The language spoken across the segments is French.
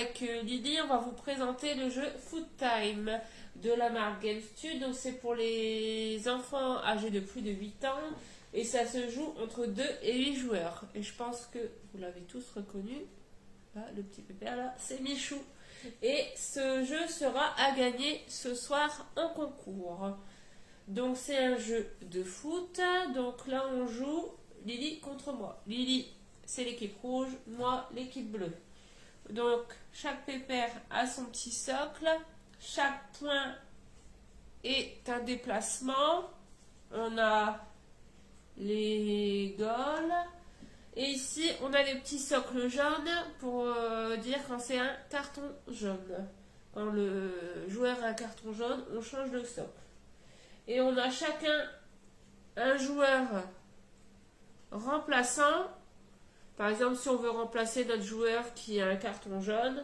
avec Lily, on va vous présenter le jeu Food Time de la marque GameStud. Donc c'est pour les enfants âgés de plus de 8 ans et ça se joue entre 2 et 8 joueurs. Et je pense que vous l'avez tous reconnu. Là, le petit pépère là, c'est Michou. Et ce jeu sera à gagner ce soir en concours. Donc c'est un jeu de foot. Donc là on joue Lily contre moi. Lily, c'est l'équipe rouge, moi l'équipe bleue. Donc chaque pépère a son petit socle. Chaque point est un déplacement. On a les goals. Et ici, on a les petits socles jaunes pour dire quand c'est un carton jaune. Quand le joueur a un carton jaune, on change de socle. Et on a chacun un joueur remplaçant. Par exemple, si on veut remplacer notre joueur qui a un carton jaune,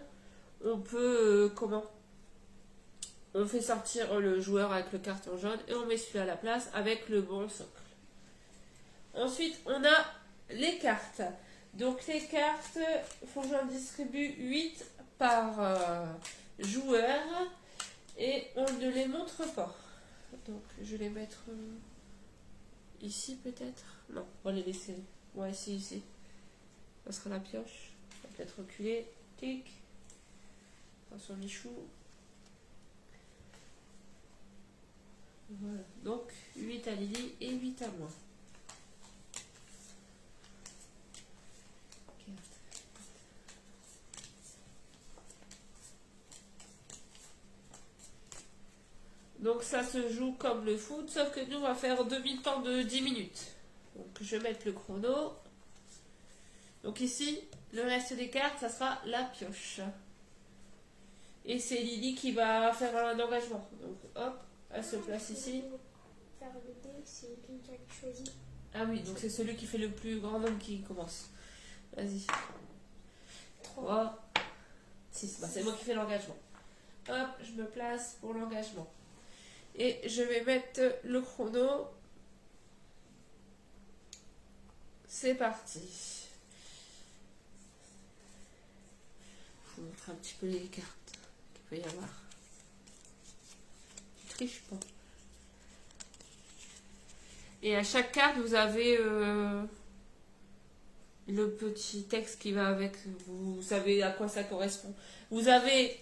on peut, on fait sortir le joueur avec le carton jaune et on met celui-là à la place avec le bon socle. Ensuite, on a les cartes. Donc les cartes, il faut que j'en distribue 8 par joueur et on ne les montre pas. Donc je vais les mettre ici peut-être. Non, on va les laisser. Ouais, ici. Ça sera la pioche. On va peut-être reculer. Tic. Attention Michou. Voilà. Donc 8 à Lily et 8 à moi. Donc ça se joue comme le foot, sauf que nous on va faire demi-temps de 10 minutes. Donc je vais mettre le chrono. Donc ici, le reste des cartes, ça sera la pioche. Et c'est Lily qui va faire un engagement. Donc hop, elle se place ici. Faire le dé, c'est quelqu'un qui choisit. Ah oui, donc c'est celui qui fait le plus grand nombre qui commence. Vas-y. 3, 6. Bah, c'est moi qui fais l'engagement. Hop, je me place pour l'engagement. Et je vais mettre le chrono. C'est parti. Je vous montre un petit peu les cartes qu'il peut y avoir. Tu triches pas. Et à chaque carte, vous avez le petit texte qui va avec. Vous savez à quoi ça correspond. Vous avez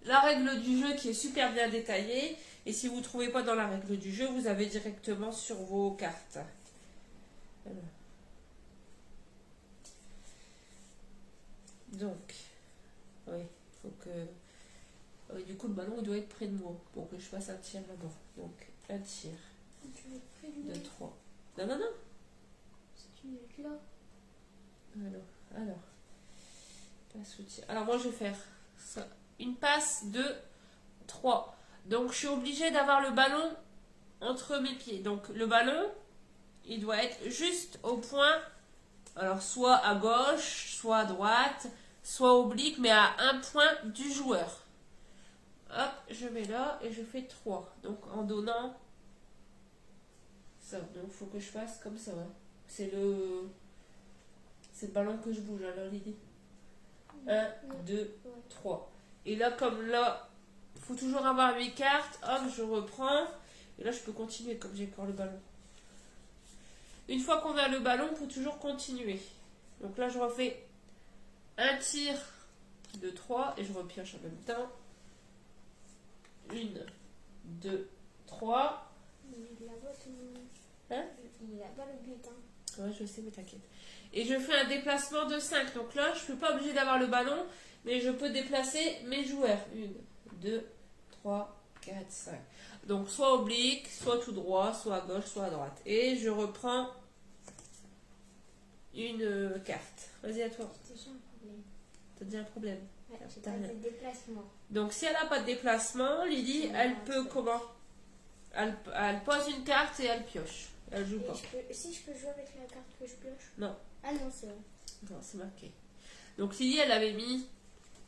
la règle du jeu qui est super bien détaillée. Et si vous ne trouvez pas dans la règle du jeu, vous avez directement sur vos cartes. Voilà. Donc, oui, il faut que... Oui, du coup, le ballon il doit être près de moi pour que je fasse un tir là-bas. Donc, un tir. Tu veux près de moi. 2, 3. Non. C'est une lettre là. Alors. Passe au tir. Alors, moi, je vais faire ça. Une passe de 3. Donc, je suis obligée d'avoir le ballon entre mes pieds. Donc, le ballon, il doit être juste au point. Alors, soit à gauche, soit à droite, soit oblique, mais à un point du joueur. Hop, je mets là et je fais 3. Donc, en donnant ça. Donc, il faut que je fasse comme ça. Hein. C'est le ballon que je bouge, alors, Lydie. 1, 2, 3. Et là, comme là, il faut toujours avoir 8 cartes. Hop, je reprends. Et là, je peux continuer comme j'ai encore le ballon. Une fois qu'on a le ballon, on peut toujours continuer. Donc là, je refais un tir de 3 et je repioche en même temps. 1, 2, 3. Il a pas tout. Hein? Il a pas le but. Hein. Ouais, je sais, mais t'inquiète. Et je fais un déplacement de 5. Donc là, je ne suis pas obligée d'avoir le ballon, mais je peux déplacer mes joueurs. 1, 2, 3, 4, 5. Donc soit oblique, soit tout droit, soit à gauche, soit à droite. Et je reprends une carte. Vas-y, à toi. J'ai déjà un problème. T'as déjà un problème? Ouais, j'ai pas de déplacement. Donc si elle n'a pas de déplacement, Lydie, elle peut comment? Elle pose une carte et elle pioche. Elle joue pas. Si je peux jouer avec la carte que je pioche? Non. Ah non, c'est vrai. Non, c'est marqué. Donc Lydie, elle avait mis,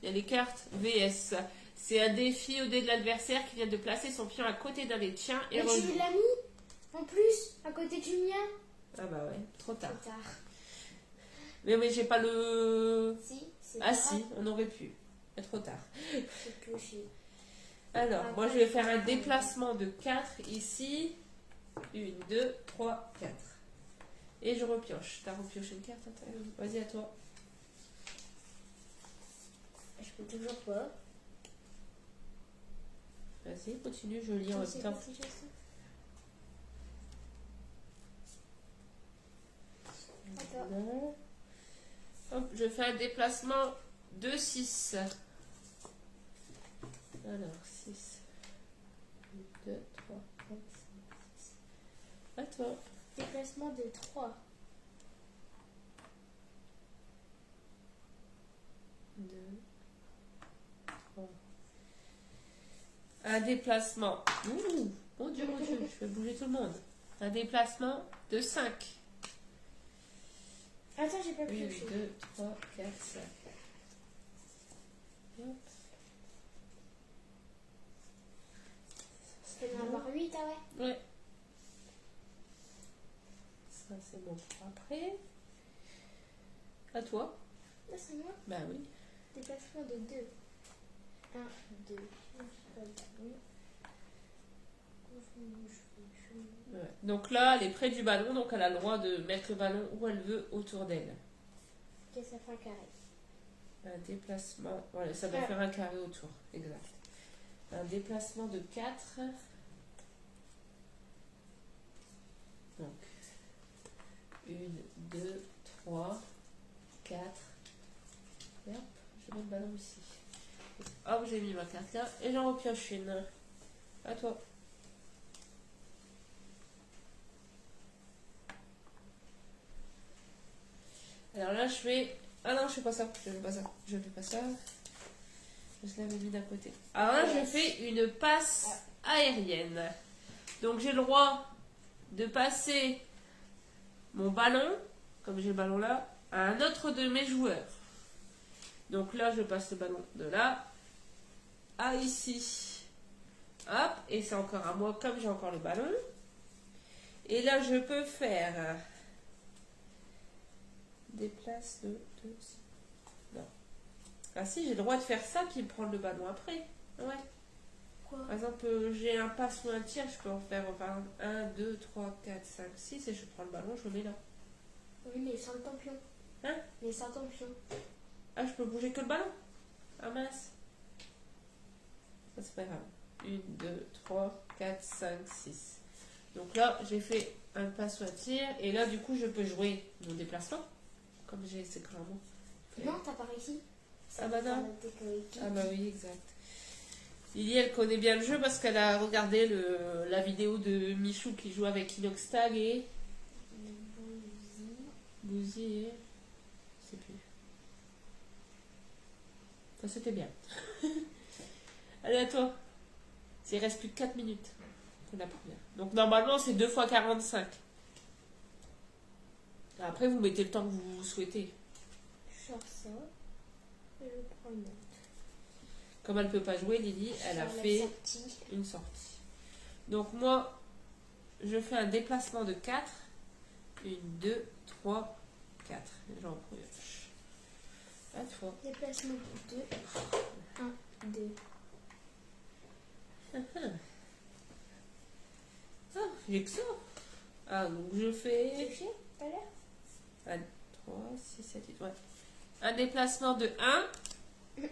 il y a les cartes VS. C'est un défi au dé de l'adversaire qui vient de placer son pion à côté d'un des tiens et Mais tu rejoue. l'as mis en plus à côté du mien? Ah bah ouais, trop tard. Trop tard. Mais j'ai pas le... Si, c'est Ah pas si, grave, on aurait pu. C'est trop tard. c'est pioché. Alors, Ah, moi je pas vais de faire un problème. déplacement de 4 ici. 1, 2, 3, 4. Et je repioche. T'as repioché une carte? Vas-y, à toi. Je peux toujours pas. Vas-y, continue, je lis en même C'est temps. quoi déjà ça? Attends. Voilà. Hop, je fais un déplacement de 6. Alors, 6. 1, 2, 3, 4, 5, 6. À toi. Déplacement de 3. 2, 3. Un déplacement. Ouh, mon Dieu, je vais bouger tout le monde. Un déplacement de 5. Attends, j'ai pas 1, pioché. 2, 3, 4, 5. Hop. Ça va en avoir 8, ah ouais. Ouais. Ça, c'est bon pour après. À toi. Là, c'est moi. Bah oui. Déplacement de 2. 1, 2. Ouais. Donc là, elle est près du ballon, donc elle a le droit de mettre le ballon où elle veut autour d'elle. Ok, ça fait un carré. Un déplacement. Voilà, ça doit Ouais. faire un carré autour. Exact. Un déplacement de 4. Donc, 1, 2, 3, 4. Et hop, je mets le ballon ici. Hop, j'ai mis ma carte là et j'en repioche une. À toi. Alors là, je fais... Ah non, je fais pas ça. Je fais pas ça. Je fais pas ça. Je l'avais mis d'un côté. Alors là, je fais une passe aérienne. Donc j'ai le droit de passer mon ballon, comme j'ai le ballon là, à un autre de mes joueurs. Donc là, je passe le ballon de là à ici. Hop, et c'est encore à moi comme j'ai encore le ballon. Et là, je peux faire des places de... Non. Ah si, j'ai le droit de faire ça puis prendre le ballon après. Ouais. Quoi? Par exemple, j'ai un passe ou un tir, je peux en faire par exemple 1, 2, 3, 4, 5, 6 et je prends le ballon, je le mets là. Oui, mais sans le tampion. Hein? Mais sans tampion. Ah, je peux bouger que le ballon? Ah mince. Ça, c'est pas grave. 1, 2, 3, 4, 5, 6. Donc là, j'ai fait un passe ou un tir et là, du coup, je peux jouer mon déplacement. Comme j'ai, c'est clairement. Non, t'as pas réussi. Ah bah non. Ah Ah bah oui, exact. Lily, elle connaît bien le jeu parce qu'elle a regardé la vidéo de Michou qui joue avec Inoxtag et... Bouzy et... Je sais plus. Ça, c'était bien. Allez, à toi. Il reste plus que 4 minutes pour la première. Donc normalement, c'est 2 fois 45. Après, vous mettez le temps que vous souhaitez. Je sors ça. Et je prends une autre. Comme elle ne peut pas jouer, Lily, elle a Sur la fait sortie. une sortie. Donc moi, je fais un déplacement de 4. 1, 2, 3, 4. Et j'en pioche. À toi. Déplacement de 2. 1, 2. Ah, j'ai que ça. Ah, donc je fais... Touché tout à l'heure? 1, 3, 6, 7, 8. Ouais. Un déplacement de 1. Hop.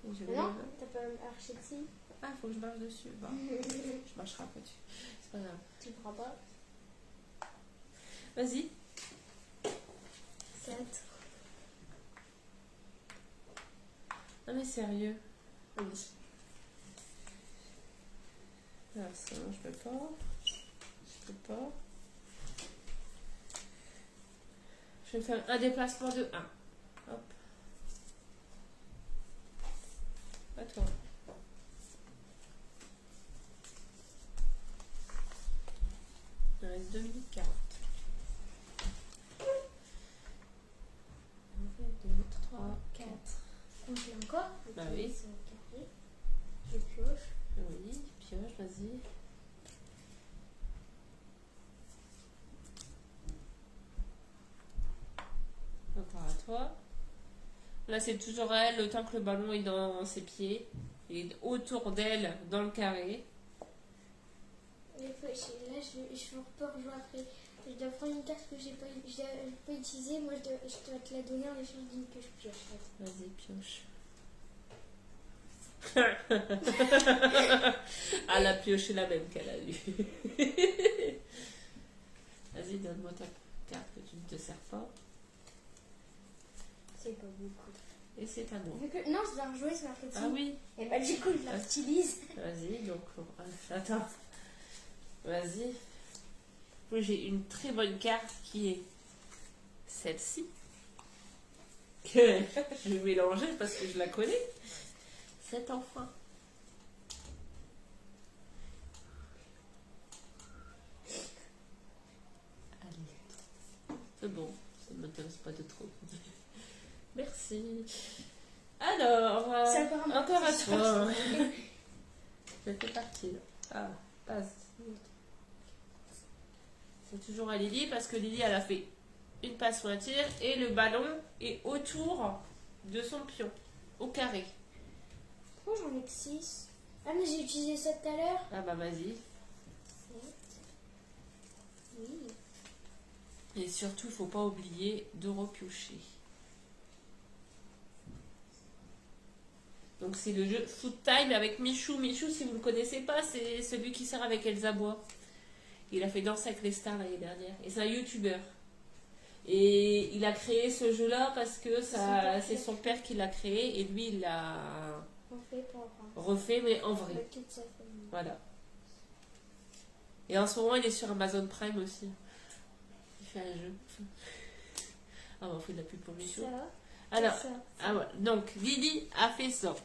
Et je vais Non, le- t'as pas marché dessus. Ah, faut que je marche dessus. Bon, je marcherai pas dessus. C'est pas grave. Tu ne prends pas. Vas-y. 4. Non mais sérieux. Oui. Alors ça, non, je peux pas. Je peux pas. Je vais faire un déplacement de 1. Hop. À toi. Il reste 2 minutes 40. 1, 2, 3, 4. On fait encore. Bah oui. C'est un carré. Je pioche. Oui, pioche, vas-y. Là, c'est toujours elle, le temps que le ballon est dans ses pieds. Et autour d'elle, dans le carré. Là, je peux rejouer après. Je dois prendre une carte que j'ai pas utilisée. Moi, je dois te la donner en échange d'une que je pioche. Vas-y, pioche. Elle a pioché la même qu'elle a eu. Vas-y, donne-moi ta carte que tu ne te sers pas. C'est pas beaucoup. Et c'est à moi. Non, je dois rejouer sur la petite. Ah oui. Et bah, du coup, je la utilise. Vas-y, donc, attends. Vas-y. Moi, j'ai une très bonne carte qui est celle-ci. Que je vais mélanger parce que je la connais. Cet enfant. Allez. C'est bon, ça ne m'intéresse pas de trop. Merci. Alors, encore à toi. Je fais partie. Ah, passe. C'est toujours à Lily parce que Lily, elle a fait une passe ou un tir et le ballon est autour de son pion, au carré. Pourquoi j'en ai que 6? Ah, mais j'ai utilisé ça tout à l'heure. Ah bah vas-y. 7. Oui. Et surtout, il ne faut pas oublier de repiocher. Donc c'est le jeu Food Time avec Michou. Michou, si vous ne le connaissez pas, c'est celui qui sert avec Elsa Bois. Il a fait Danse avec les stars l'année dernière. Et c'est un youtubeur. Et il a créé ce jeu-là parce que c'est son père qui l'a créé. Et lui, il l'a refait, mais en vrai. Avec toute sa famille. Voilà. Et en ce moment, il est sur Amazon Prime aussi. Il fait un jeu. Ah, on fait de la pub pour Michou. Alors, ah ouais. Donc, Lily a fait ça.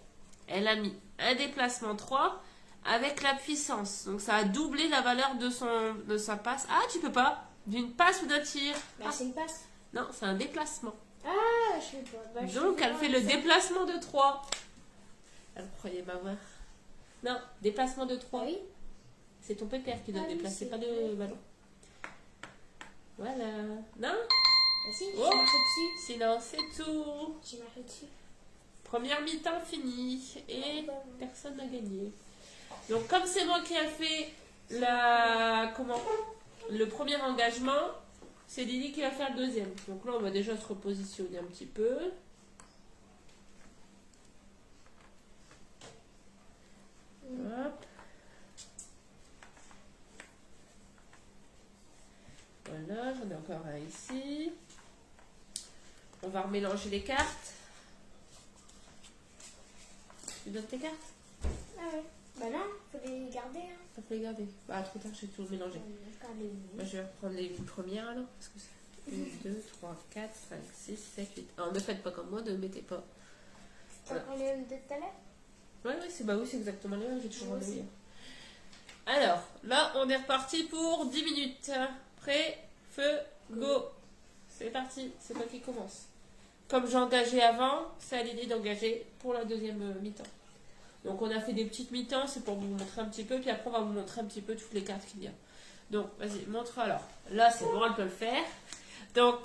Elle a mis un déplacement 3 avec la puissance. Donc, ça a doublé la valeur de sa passe. Ah, tu peux pas. D'une passe ou d'un tir. Bah, c'est une passe. Non, c'est un déplacement. Ah, je sais pas. Bah, donc, elle fait le déplacement de 3. Elle croyait m'avoir. Non, déplacement de 3. Ah oui. C'est ton pépère qui doit déplacer, pas de ballon. Voilà. Non? Ah si, j'ai marché dessus. Sinon, c'est tout. J'ai marché dessus. Première mi-temps finie. Et personne n'a gagné. Donc, comme c'est moi qui ai fait le premier engagement, c'est Lily qui va faire le deuxième. Donc là, on va déjà se repositionner un petit peu. Hop. Voilà, j'en ai encore un ici. On va remélanger les cartes. Tu donnes tes cartes? Ah ouais. Bah non, faut les garder. Hein. Faut les garder. Bah, trop tard, j'ai tout mélangé. Moi, je vais reprendre les 8 premières alors. Parce que c'est 1, 2, 3, 4, 5, 6, 7, 8. Alors, ne faites pas comme moi, ne mettez pas. Voilà. On est de tout à l'heure? Ouais, c'est exactement les mêmes. J'ai toujours enlevé. Alors, là, on est reparti pour 10 minutes. Prêt, feu, go. C'est parti, c'est toi qui commence. Comme j'ai engagé avant, c'est à Lily d'engager pour la deuxième mi-temps. Donc on a fait des petites mi-temps, c'est pour vous montrer un petit peu, puis après on va vous montrer un petit peu toutes les cartes qu'il y a. Donc vas-y, montre alors. Là c'est bon, elle peut le faire. Donc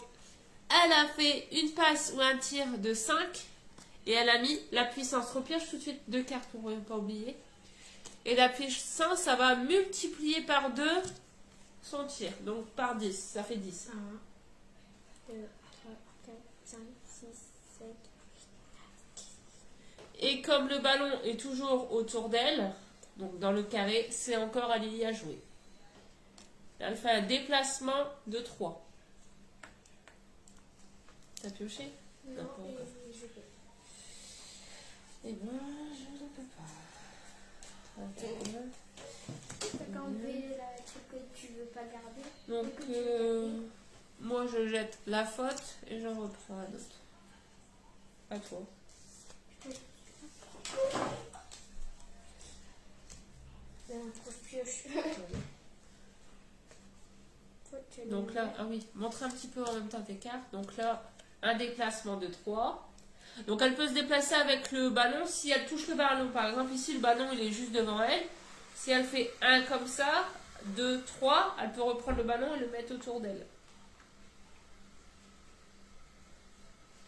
elle a fait une passe ou un tir de 5 et elle a mis la puissance. Repioche tout de suite 2 cartes pour ne pas oublier. Et la puissance, ça va multiplier par 2 son tir. Donc par 10, ça fait 10. 1, 2, 3, 4, 5, 6, 7. Et comme le ballon est toujours autour d'elle, donc dans le carré, c'est encore à Lily à jouer. Elle fait un déplacement de 3. T'as pioché? Non, je peux. Eh ben, je ne peux pas. Attends. T'as qu'à enlever le truc que tu veux pas garder. Donc, moi je jette la faute et j'en reprends un autre. À toi. Donc là, ah oui, montre un petit peu en même temps tes cartes. Donc là, un déplacement de 3. Donc elle peut se déplacer avec le ballon. Si elle touche le ballon, par exemple ici le ballon il est juste devant elle. Si elle fait 1 comme ça, 2, 3, elle peut reprendre le ballon et le mettre autour d'elle.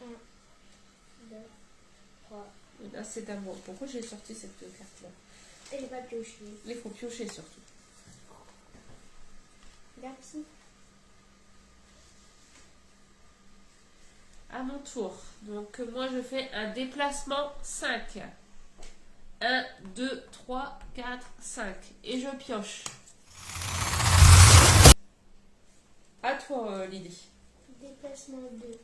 1, 2, Et là, c'est à moi. Pourquoi j'ai sorti cette carte-là? Et j'ai pas pioché. Il faut piocher surtout. Merci. À mon tour. Donc, moi, je fais un déplacement 5. 1, 2, 3, 4, 5. Et je pioche. À toi, Lydie. Déplacement 2.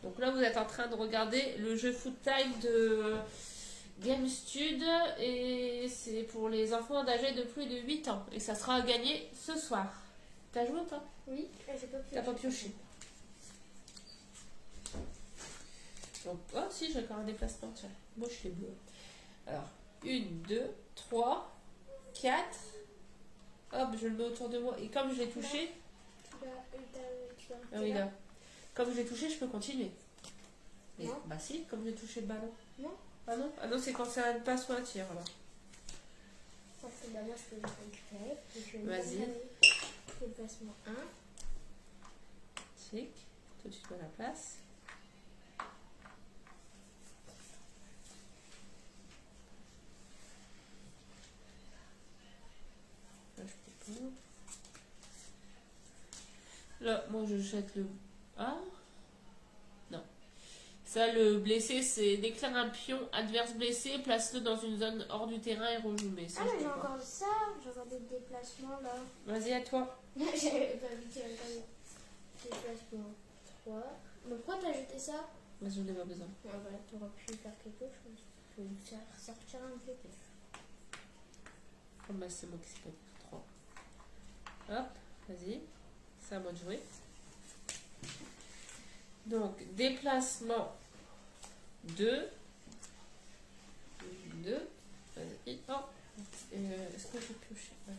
Donc là, vous êtes en train de regarder le jeu Food Time de GameStud. Et c'est pour les enfants âgés de plus de 8 ans. Et ça sera à gagner ce soir. T'as joué ou pas? Oui, j'ai pas pioché. T'as pas pioché. Donc, oh si, j'ai encore un déplacement. Tiens, moi je fais bleu. Alors, 1, 2, 3, 4. Hop, je le mets autour de moi. Et comme je l'ai touché. Ah oui, là. Comme je l'ai touché, je peux continuer. Mais, Non. bah si, comme j'ai touché le ballon. Non. Ah non? Ah non, c'est quand c'est un passe ou un tir alors. Parce que bah, moi je peux le récupérer. Vas-y. Déplacement 1. Tic. Tout de suite à la place. Là, je peux pas. Là, moi je jette le. Ah? Non. Ça, le blessé, c'est déclare un pion adverse blessé, place-le dans une zone hors du terrain et rejoue. Mais ça, Ah, je mais peux j'ai pas. encore ça. J'ai encore des déplacements là. Vas-y, à toi. J'avais pas vu qu'il y avait pas de déplacement 3. Mais pourquoi t'as jeté ça? Moi, je n'ai pas besoin. Ah, voilà, t'aurais pu faire quelque chose. Faut sortir un peu. Oh, bah, c'est moi qui sais pas dire 3. Hop, vas-y. C'est à moi de jouer. Donc, déplacement 2. 2. Vas-y. Oh. Est-ce que je peux piocher? Ouais.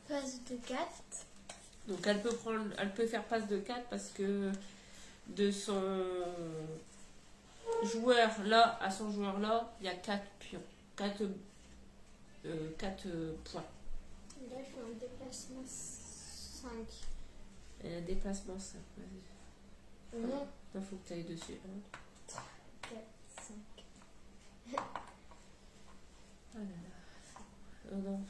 Passe de 4. Donc, elle peut faire passe de 4 parce que de son joueur là à son joueur là, il y a 4 pions. 4 points. Là, je fais un déplacement 5. Et un déplacement 5. Vas-y. Non. Il faut que tu ailles dessus. 4, 5. Ah là là. Oh non.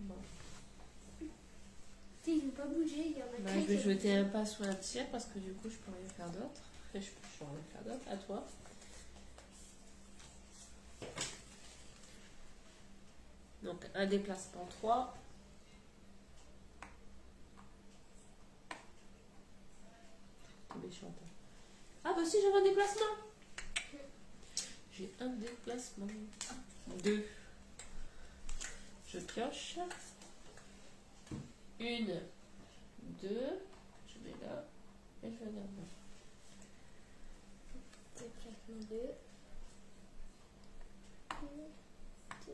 Bon. Il ne veut pas bouger, il y en a Bah, je vais jeter un passe ou un tir parce que du coup je peux rien faire d'autre. Enfin, je peux rien faire d'autre. À toi. Donc un déplacement 3. C'est méchant. Ah bah si, j'ai un déplacement. J'ai un déplacement. 2. Je pioche. 1, 2. Je mets là. Et je regarde là. Déplacement 2. 1, 2.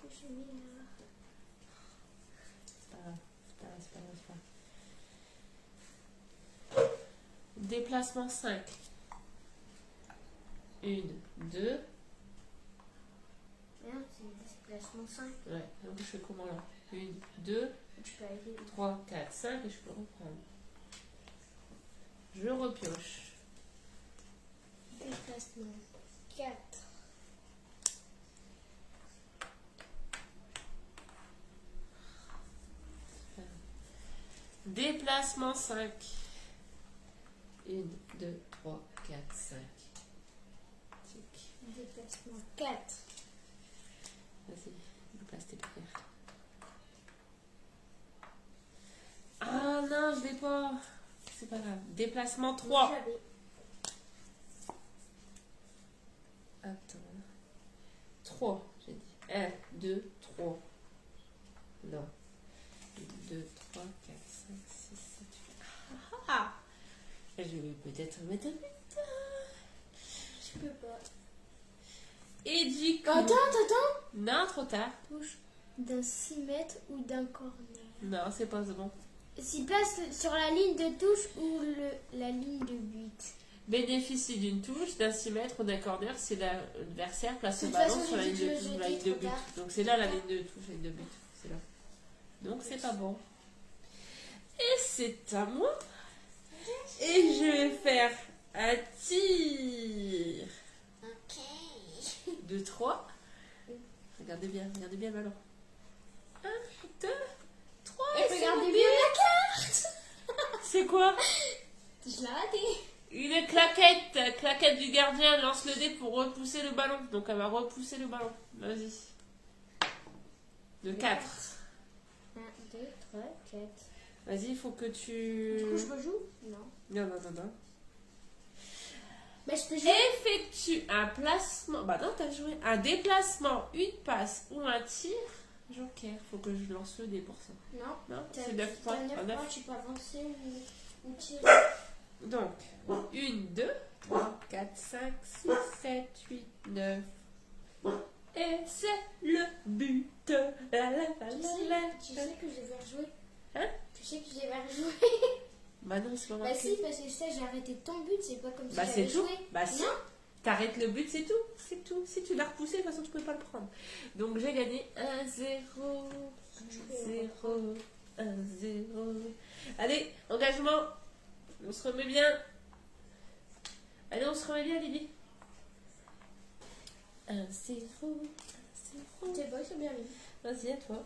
Je mets là. C'est pas grave. C'est pas grave. Déplacement 5. 1, 2. Merde, c'est déplacement 5. Ouais, donc je fais comment là? 1, 2, Tu peux aller. 3, 4, 5 et je peux reprendre. Je repioche. Déplacement 4. Déplacement 5. 1, 2, 3, 4, 5. Tic. Déplacement 4. Vas-y, déplace tes pierres. Ah non, je l'ai pas. C'est pas grave. Déplacement 3. J'avais. Attends. 3, j'ai dit. 1, 2, 3. Non. 1, 2, 3, 4, 5, 6, 7, 8. Ah! Je vais peut-être mettre un 8. Je peux pas. Et du coup... Attends. Non, trop tard. Touche d'un 6 mètres ou d'un corner. Non, c'est pas bon. S'il place sur la ligne de touche ou la ligne de but. Bénéficie d'une touche, d'un 6 mètres ou d'un corner si l'adversaire place De le toute ballon façon, sur la j'ai ligne dit que de je touche ou le la ligne de jetais but. trop Donc c'est là la ligne de touche, la ligne de but. C'est là. Donc c'est pas bon. Et c'est à moi. Et je vais faire un tir Ok. de 3. Regardez bien le ballon. 1, 2, 3. Et regardez bien la carte. C'est quoi? Je l'ai raté. Une claquette. Claquette du gardien. Lance le dé pour repousser le ballon. Donc elle va repousser le ballon. Vas-y. De 4. 1, 2, 3, 4. Vas-y, il faut que tu... Du coup, je rejoue? Non. Non. Bah, je peux jouer. Effectue un placement. Bah non, t'as joué. Un déplacement, une passe ou un tir. Joker. Faut que je lance le dé pour ça. Non. Non, T'as c'est 9 points. 9 Ah, neuf. points, tu peux avancer ou tirer. Donc, 1, 2, 3, 4, 5, 6, 7, 8, 9. Et c'est le but. La, la, la, Tu sais que je vais rejouer. Hein? Tu sais que je vais rejouer. Bah non, c'est pas Bah marqué. si, parce que ça, j'ai arrêté ton but, c'est pas comme si Bah j'avais c'est tout. joué. Bah si. Non. T'arrêtes le but, c'est tout. C'est tout. Si tu l'as repoussé, de toute façon, tu peux pas le prendre. Donc j'ai gagné 1-0. 1-0. 1-0. Allez, engagement. On se remet bien. Allez, on se remet bien, Lily. 1-0. 1-0. C'est bon, c'est bien mis. Vas-y, à toi.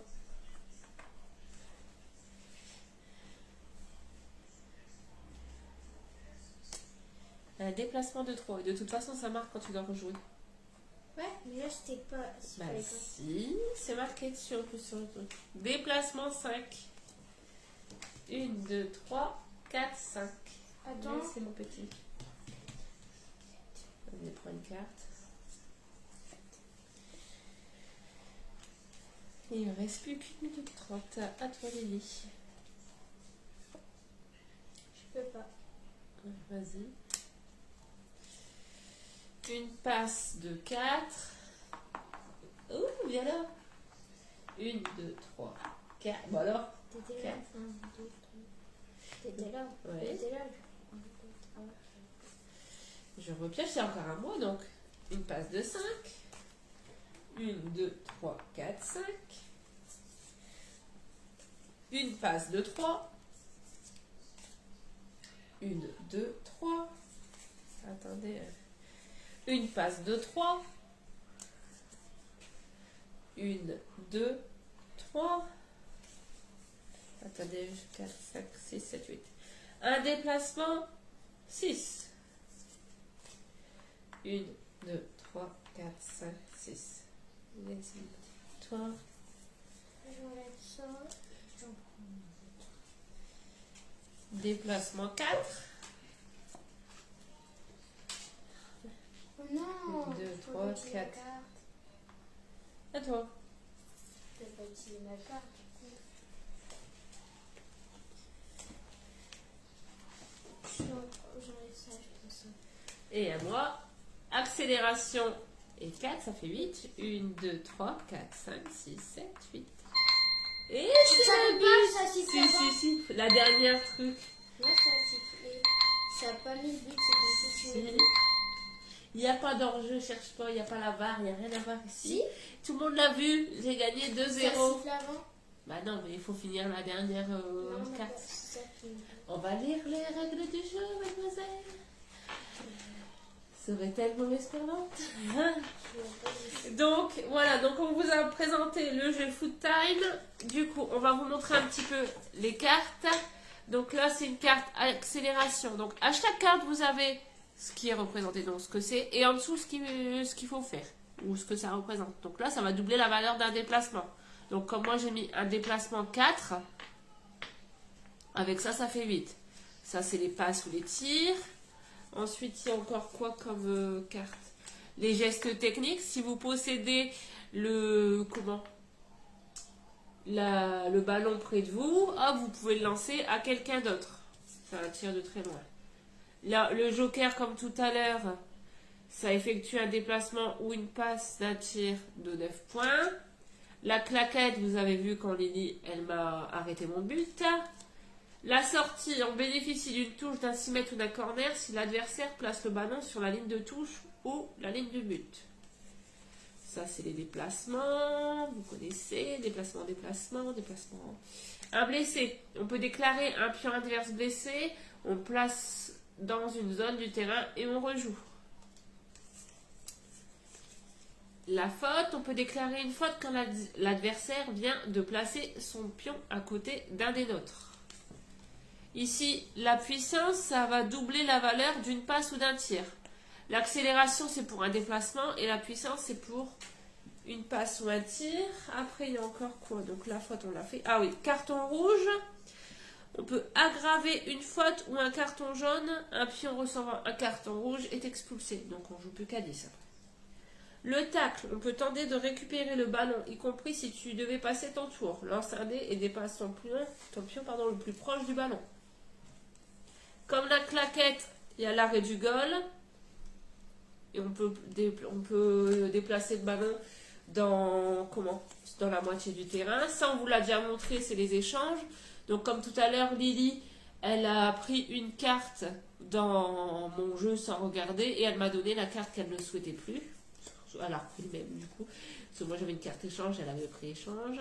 Un déplacement de 3. Et de toute façon, ça marque quand tu dois rejouer. Ouais, mais là, c'était pas. Bah si, c'est marqué dessus en plus sur le truc. Déplacement 5. 1, 2, 3, 4, 5. Attends. Oui, c'est mon petit. Vas-y, prends une carte. Il ne reste plus qu'une minute 30. À toi, Lily. Je peux pas. Vas-y. Une passe de 4. Ouh, viens là. 1, 2, 3, 4. Bon alors. T'étais là. 1, 2, 3. T'étais là. Ouais. T'étais là. Je repioche, c'est encore à moi donc. Une passe de 5. 1, 2, 3, 4, 5. Une passe de 3. 1, 2, 3. Attendez. Une passe de 3. 1, 2, 3. Attendez, 4, 5, 6, 7, 8. Un déplacement, 6. 1, 2, 3, 4, 5, 6. Toi. J'enlève ça. Déplacement 4. Oh non. 2, Faut 3, pas utiliser 4. ma carte. À toi. Je peux pas utiliser ma carte. J'enlève ça, je pense. Et à moi. Accélération et 4, ça fait 8. 1, 2, 3, 4, 5, 6, 7, 8. Et c'est Ça le fait but. pas, ça siffle pas. Si. La dernière truc. Non, ça a sifflé. Ça a pas mis le but, c'est comme si tu Si. m'as dit. Il n'y a pas d'enjeu, cherche pas, il n'y a pas la barre, il n'y a rien à voir ici. Si. Tout le monde l'a vu, j'ai gagné Ça 2-0. siffle avant. Bah non, mais il faut finir la dernière Non, mais carte. ça finit. On va lire les règles du jeu, mademoiselle. Serait-elle mauvaise perdante? Je l'ai pas dit. Donc voilà, donc on vous a présenté le jeu Foot Time. Du coup, on va vous montrer un petit peu les cartes. Donc là, c'est une carte accélération. Donc à chaque carte, vous avez ce qui est représenté, donc ce que c'est, et en dessous ce qu'il faut faire, ou ce que ça représente. Donc là, ça va doubler la valeur d'un déplacement. Donc comme moi, j'ai mis un déplacement 4, avec ça, ça fait 8. Ça, c'est les passes ou les tirs. Ensuite, il y a encore quoi comme carte? Les gestes techniques. Si vous possédez le ballon près de vous, vous pouvez le lancer à quelqu'un d'autre. C'est un tir de très loin. Là, le joker, comme tout à l'heure, ça effectue un déplacement ou une passe d'un tir de 9 points. La claquette, vous avez vu quand Lily, elle m'a arrêté mon but. La sortie, on bénéficie d'une touche, d'un 6 mètres ou d'un corner si l'adversaire place le ballon sur la ligne de touche ou la ligne de but. Ça, c'est les déplacements. Vous connaissez. Déplacement, déplacement, déplacement. Un blessé. On peut déclarer un pion adverse blessé. On place dans une zone du terrain et on rejoue. La faute. On peut déclarer une faute quand l'adversaire vient de placer son pion à côté d'un des nôtres. Ici, la puissance, ça va doubler la valeur d'une passe ou d'un tir. L'accélération, c'est pour un déplacement et la puissance, c'est pour une passe ou un tir. Après, il y a encore quoi? Donc la faute, on l'a fait. Ah oui, carton rouge. On peut aggraver une faute ou un carton jaune. Un pion recevant un carton rouge est expulsé. Donc on joue plus qu'à 10 après. Le tacle, on peut tenter de récupérer le ballon, y compris si tu devais passer ton tour. Lance un dé et dépasse ton pion le plus proche du ballon. Comme la claquette, il y a l'arrêt du goal. Et on peut déplacer le ballon dans la moitié du terrain. Ça, on vous l'a déjà montré, c'est les échanges. Donc, comme tout à l'heure, Lily, elle a pris une carte dans mon jeu sans regarder et elle m'a donné la carte qu'elle ne souhaitait plus. Elle a repris le même, du coup. Parce que moi, j'avais une carte échange, elle avait pris échange.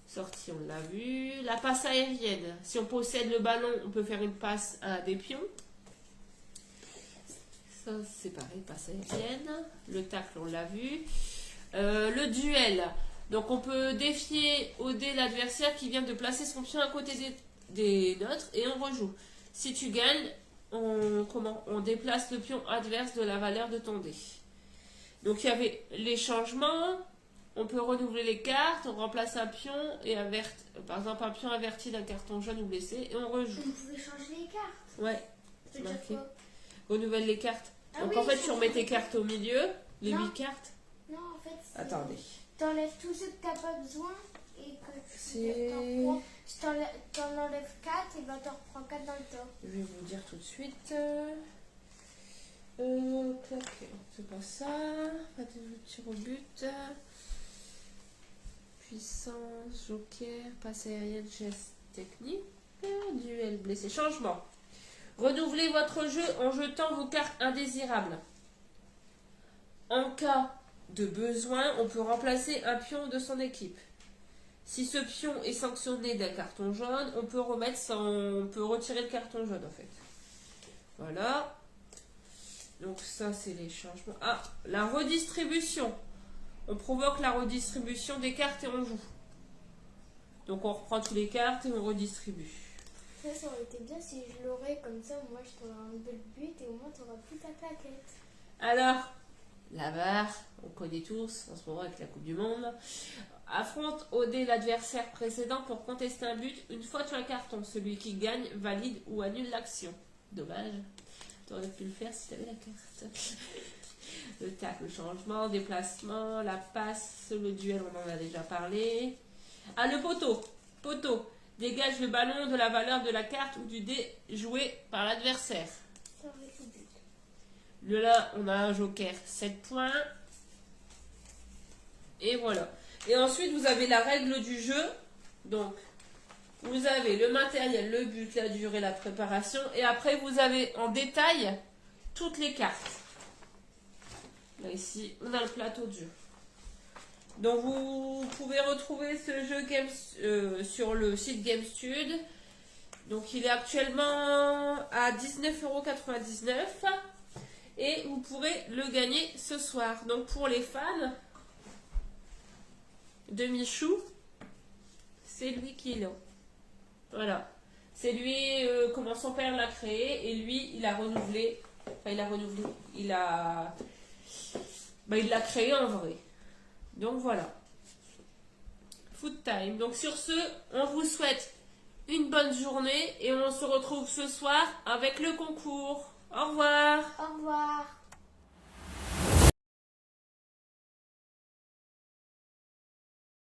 Sortie, on l'a vu. La passe aérienne. Si on possède le ballon, on peut faire une passe à des pions. Ça, c'est pareil, passe aérienne. Le tacle, on l'a vu. Le duel. Donc, on peut défier au dé l'adversaire qui vient de placer son pion à côté des nôtres et on rejoue. Si tu gagnes, on déplace le pion adverse de la valeur de ton dé. Donc, il y avait les changements. On peut renouveler les cartes. On remplace un pion et par exemple un pion averti d'un carton jaune ou blessé et on rejoue. Vous pouvez changer les cartes. Ouais. C'est déjà quoi? Renouvelle les cartes. Ah donc oui, en fait, tu remets tes cartes au milieu, les 8 cartes. Non, en fait, Attendez. T'enlèves tous ceux que t'as pas besoin et que t'en prends. Si t'en enlèves 4, et ben t'en reprends 4 dans le tas. Je vais vous dire tout de suite. C'est pas ça. Pas de tir au but. Puissance, joker, passe aérienne, geste technique, duel blessé. Changement. Renouvelez votre jeu en jetant vos cartes indésirables. En cas de besoin, on peut remplacer un pion de son équipe. Si ce pion est sanctionné d'un carton jaune, on peut retirer le carton jaune en fait. Voilà. Donc ça c'est les changements. Ah, la redistribution. On provoque la redistribution des cartes et on joue. Donc on reprend toutes les cartes et on redistribue. Ça aurait été bien si je l'aurais comme ça, moi je t'aurais un bel but et au moins t'auras plus ta plaquette. Alors, la VAR, on connaît tous en ce moment avec la Coupe du Monde. Affronte au dé l'adversaire précédent pour contester un but. Une fois tu as un carton, celui qui gagne valide ou annule l'action. Dommage. Tu aurais pu le faire si tu avais la carte. Le tacle, le changement, déplacement, la passe, le duel, on en a déjà parlé. Ah, le poteau. Poteau. Dégage le ballon de la valeur de la carte ou du dé joué par l'adversaire. Ça aurait été but. Là, on a un joker 7 points. Et voilà. Et ensuite, vous avez la règle du jeu. Donc, vous avez le matériel, le but, la durée, la préparation. Et après, vous avez en détail toutes les cartes. Là, ici, on a le plateau de jeu. Donc, vous pouvez retrouver ce jeu sur le site GameStud. Donc, il est actuellement à 19,99 €. Et vous pourrez le gagner ce soir. Donc, pour les fans de Michou, c'est lui qui est là. Voilà. C'est lui, comment son père l'a créé. Et lui, il a renouvelé. Enfin, il l'a créé en vrai. Donc voilà. Foot Time. Donc sur ce, on vous souhaite une bonne journée et on se retrouve ce soir avec le concours. Au revoir. Au revoir.